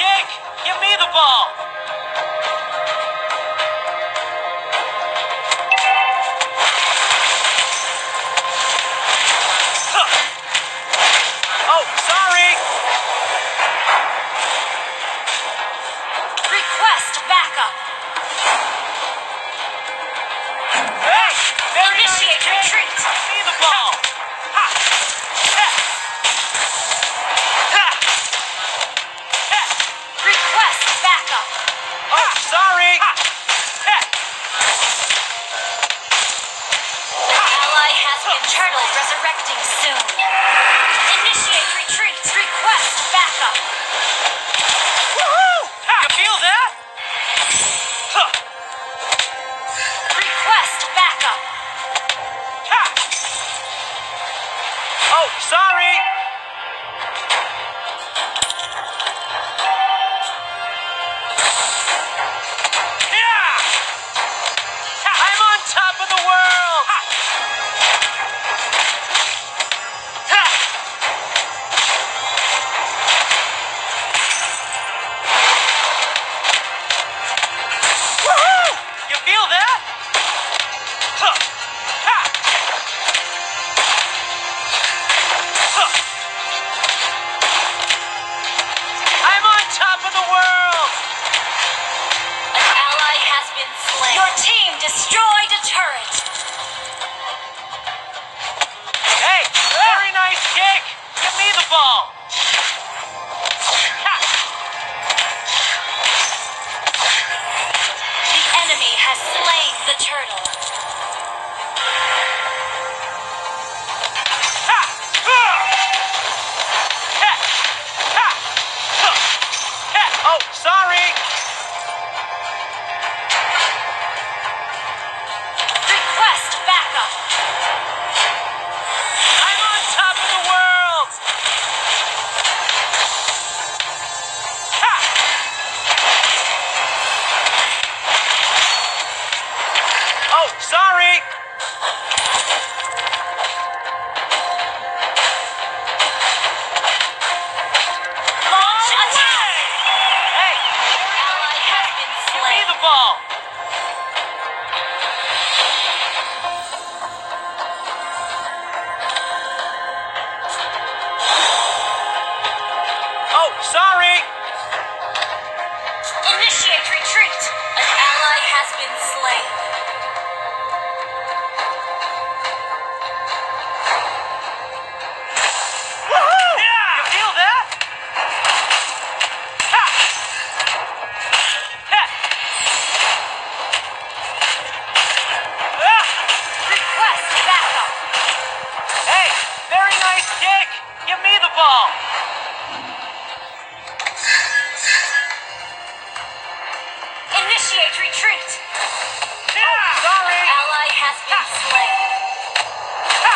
kick! Give me the ball! Oh, sorry! Request backup. Hey! Very nice Initiate kick! retreat. Give me the ball! Ha! Ha! Ha! Ha! Request backup. Oh, sorry! Ha! Ha! An ally has been turtle resurrecting soon. Initiate retreat. Request backup. Woohoo! Ha! You feel that? Huh! Request backup. Ha! Oh, sorry! Yeah! Ha! I'm on top of the world! Ha! Ha! Woohoo! You feel that? Huh! Ha! Huh! I'm on top of the world! An ally has been slain. Your team destroyed a turret. Hey, very nice kick! Give me the ball! Ha! The enemy has slain the turtle. Ha! Ha! Ha! Ha! Ha! Ha! Oh, sorry! Request backup. I'm on top of the world! Ha! Oh, sorry! Launch attack. Hey, Ally has been give me slain. the ball! Oh, sorry! Initiate retreat. An ally has been slain. Woohoo! Yeah! You feel that? Ha! Ha! Ah! Request backup. Hey, very nice kick! Give me the ball! Initiate retreat. Yeah! Sorry! Ally has been slain. Ha!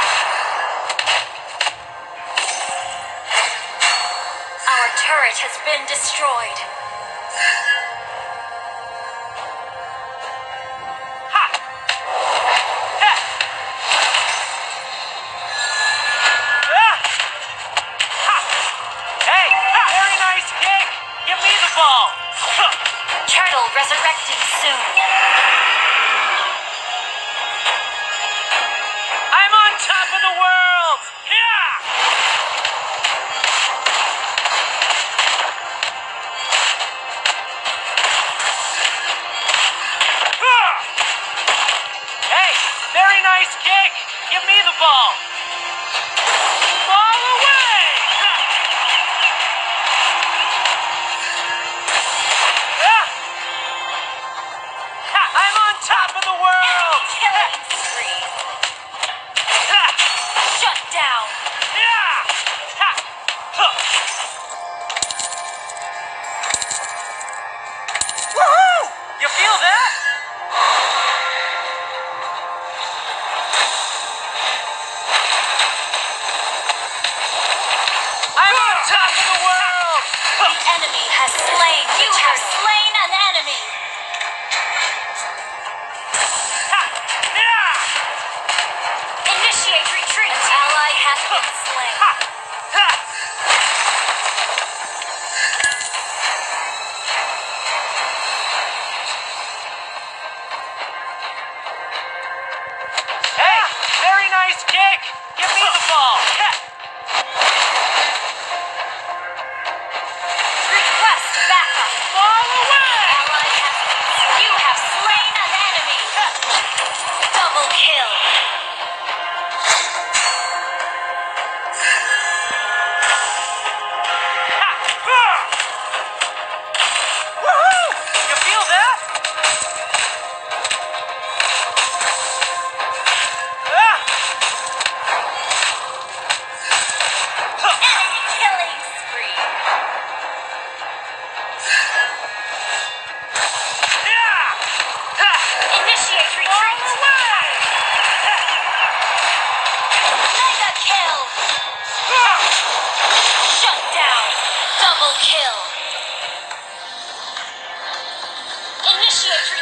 Our turret has been destroyed. Ha! Ha! Ah! Ha! Hey, very nice kick! Give me the ball! Huh! Turtle resurrecting soon. I'm on top of the world! Yeah! Ah! Hey, very nice kick! Give me the ball! Ball away! Ah! Ha! I'm on top of the world! Killing spree. Ha! Shut down. Yeah! Ha! Huh! Woohoo! You feel that?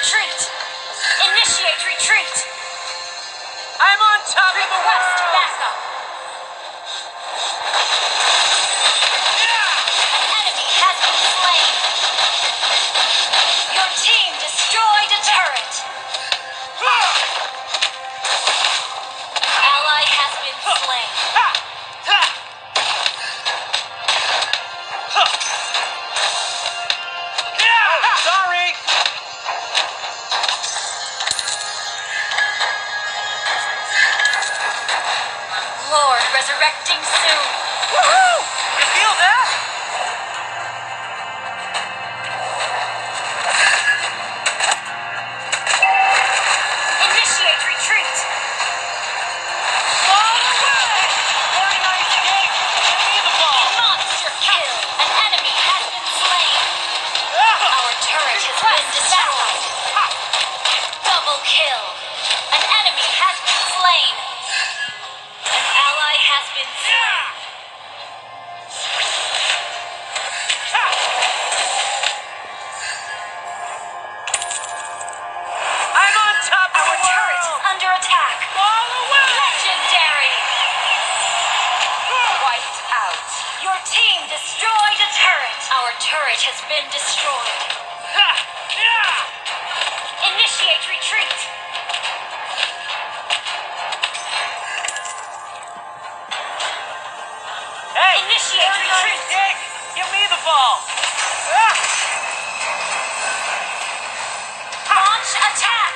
retreat. Initiate retreat. I'm on top of the Request world! backup. An enemy has been slain. Your team destroyed a turret. Ally has been slain. Sorry! Lord resurrecting soon. Woohoo! You feel that? Initiate retreat. Ball away! Very nice kick! Give me the ball! Monster kill. An enemy has been slain. Our turret has been destroyed. Double kill. An enemy has been slain. An ally has been slain. I'm on top of Our the turret is world! under attack. Ball away! Legendary. Wiped out. Your team destroyed a turret. Our turret has been destroyed. Initiate retreat. Hey! Initiate very nice retreat. kick! Give me the ball! Launch attack.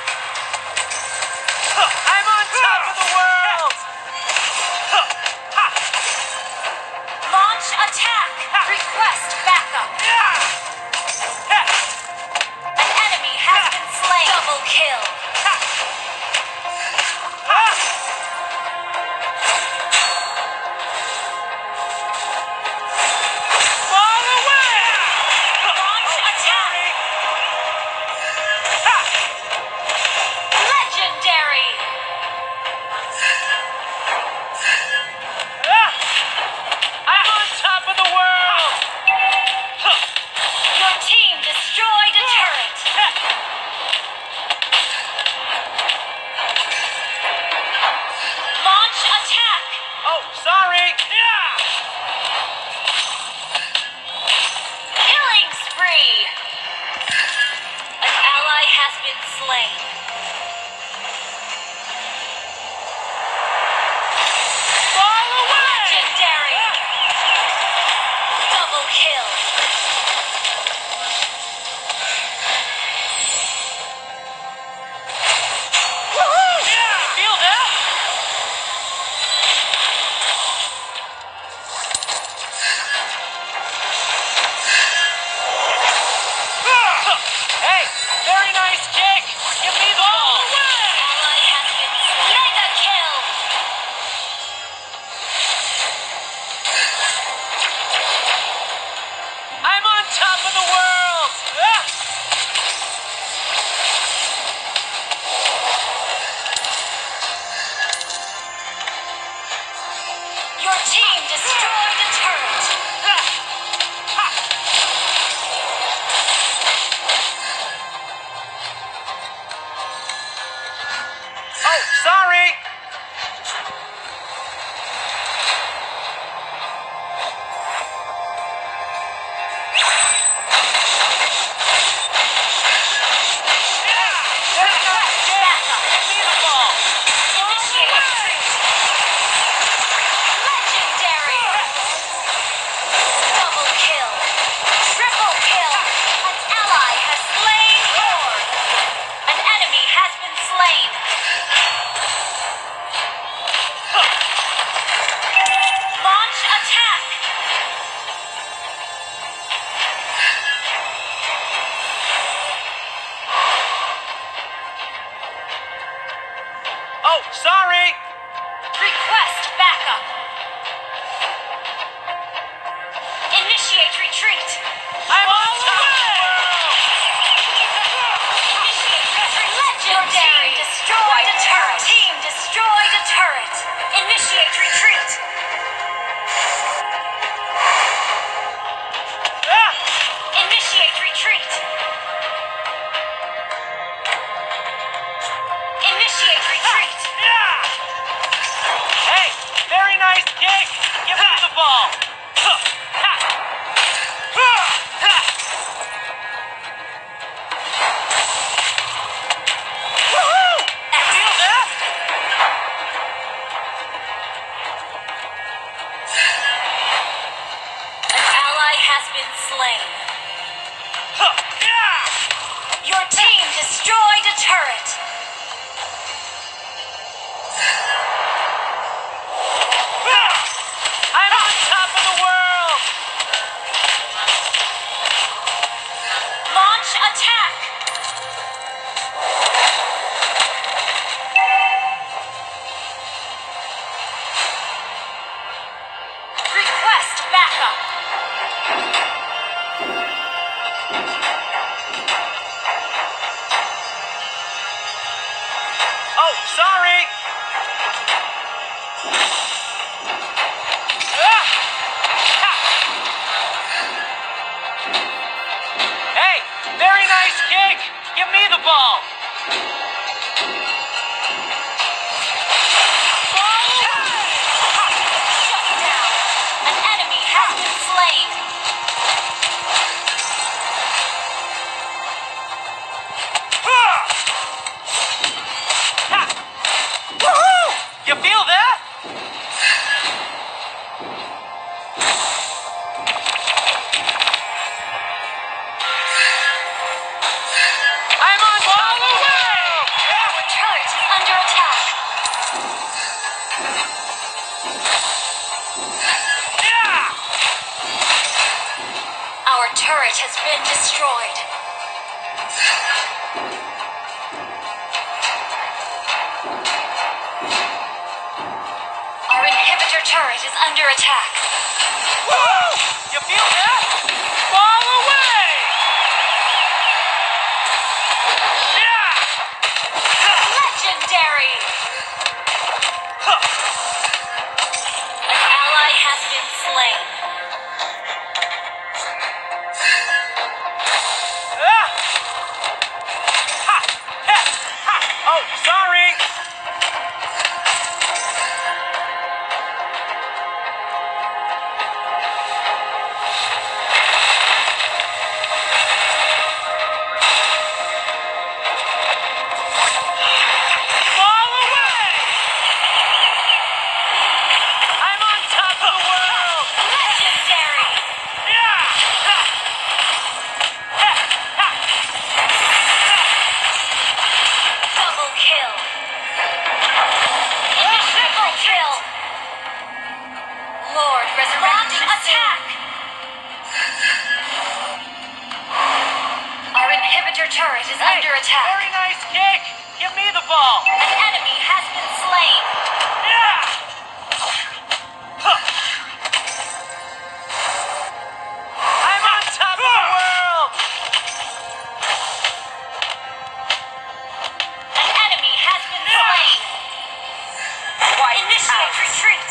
I'm on top of the world! Launch attack. Request backup. An enemy has been slain. Double kill. Ball away! Launch attack. Legendary. I'm on top of the world! Your team destroyed a turret. Launch attack. Oh, sorry! Killing spree. An ally has been slain. Ball away! Legendary. Double kill. Feel that? Hey, very nice kick! Give me attack! Request backup! Oh, sorry. Ah! Ha! Hey, very nice kick. Give me the ball. Shut down! An enemy has been slain! Ha! Woohoo! You feel that? I'm on ball away! Our turret is under attack! Yeah! Our turret has been destroyed. Our inhibitor turret is under attack. Woo! You feel that? Ball away! Yeah! Legendary! An ally has been slain. Ah! Ha! Ha! Ha! Oh, sorry! Ball away! I'm on top of the world! Legendary! Yeah! Ha! Ha! Ha! Double kill! Triple kill! Lord resurrecting attack! Our inhibitor turret is Hey, under attack. very nice kick! Give me the ball! An enemy has been slain. Yeah! Huh. I'm on top of the world! An enemy has been slain. Initiate retreat.